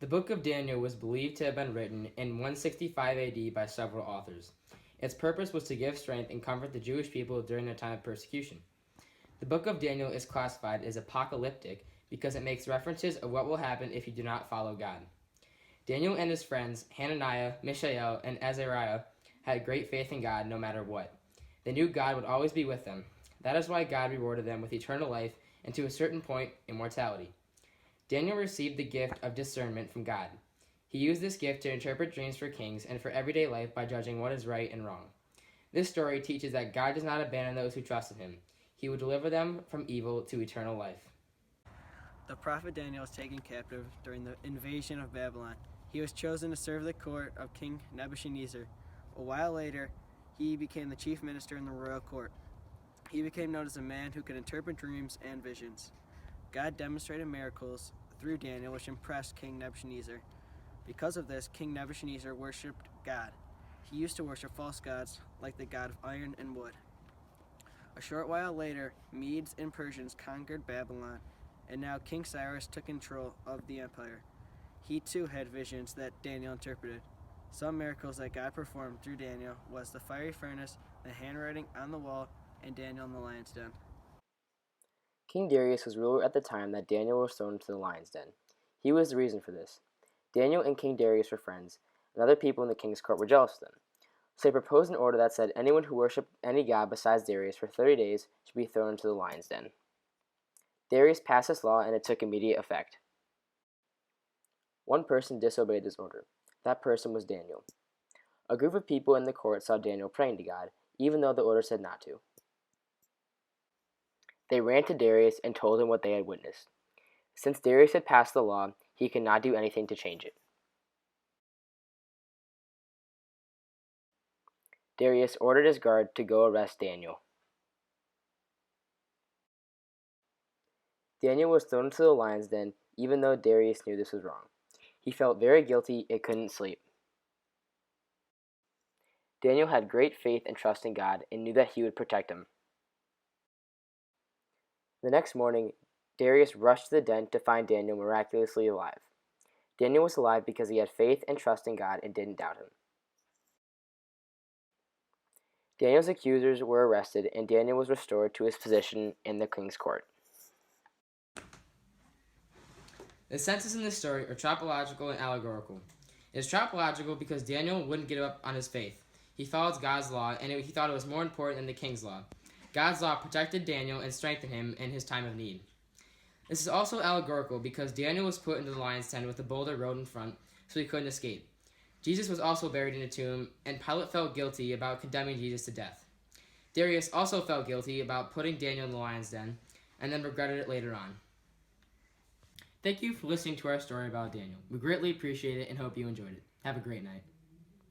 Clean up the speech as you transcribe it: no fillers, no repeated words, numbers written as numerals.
The book of Daniel was believed to have been written in 165 AD by several authors. Its purpose was to give strength and comfort the Jewish people during their time of persecution. The book of Daniel is classified as apocalyptic because it makes references of what will happen if you do not follow God. Daniel and his friends, Hananiah, Mishael, and Azariah, had great faith in God no matter what. They knew God would always be with them. That is why God rewarded them with eternal life and, to a certain point, immortality. Daniel received the gift of discernment from God. He used this gift to interpret dreams for kings and for everyday life by judging what is right and wrong. This story teaches that God does not abandon those who trust in him. He will deliver them from evil to eternal life. The prophet Daniel was taken captive during the invasion of Babylon. He was chosen to serve the court of King Nebuchadnezzar. A while later, he became the chief minister in the royal court. He became known as a man who could interpret dreams and visions. God demonstrated miracles through Daniel, which impressed King Nebuchadnezzar. Because of this, King Nebuchadnezzar worshipped God. He used to worship false gods like the god of iron and wood. A short while later, Medes and Persians conquered Babylon, and now King Cyrus took control of the empire. He too had visions that Daniel interpreted. Some miracles that God performed through Daniel was the fiery furnace, the handwriting on the wall, and Daniel in the lion's den. King Darius was ruler at the time that Daniel was thrown into the lion's den. He was the reason for this. Daniel and King Darius were friends, and other people in the king's court were jealous of them. So they proposed an order that said anyone who worshipped any god besides Darius for 30 days should be thrown into the lion's den. Darius passed this law and it took immediate effect. One person disobeyed this order. That person was Daniel. A group of people in the court saw Daniel praying to God, even though the order said not to. They ran to Darius and told him what they had witnessed. Since Darius had passed the law, he could not do anything to change it. Darius ordered his guard to go arrest Daniel. Daniel was thrown into the lion's den, even though Darius knew this was wrong. He felt very guilty and couldn't sleep. Daniel had great faith and trust in God and knew that he would protect him. The next morning, Darius rushed to the den to find Daniel miraculously alive. Daniel was alive because he had faith and trust in God and didn't doubt him. Daniel's accusers were arrested, and Daniel was restored to his position in the king's court. The senses in this story are tropological and allegorical. It is tropological because Daniel wouldn't give up on his faith. He followed God's law, and he thought it was more important than the king's law. God's law protected Daniel and strengthened him in his time of need. This is also allegorical because Daniel was put into the lion's den with a boulder rolled in front so he couldn't escape. Jesus was also buried in a tomb, and Pilate felt guilty about condemning Jesus to death. Darius also felt guilty about putting Daniel in the lion's den, and then regretted it later on. Thank you for listening to our story about Daniel. We greatly appreciate it and hope you enjoyed it. Have a great night.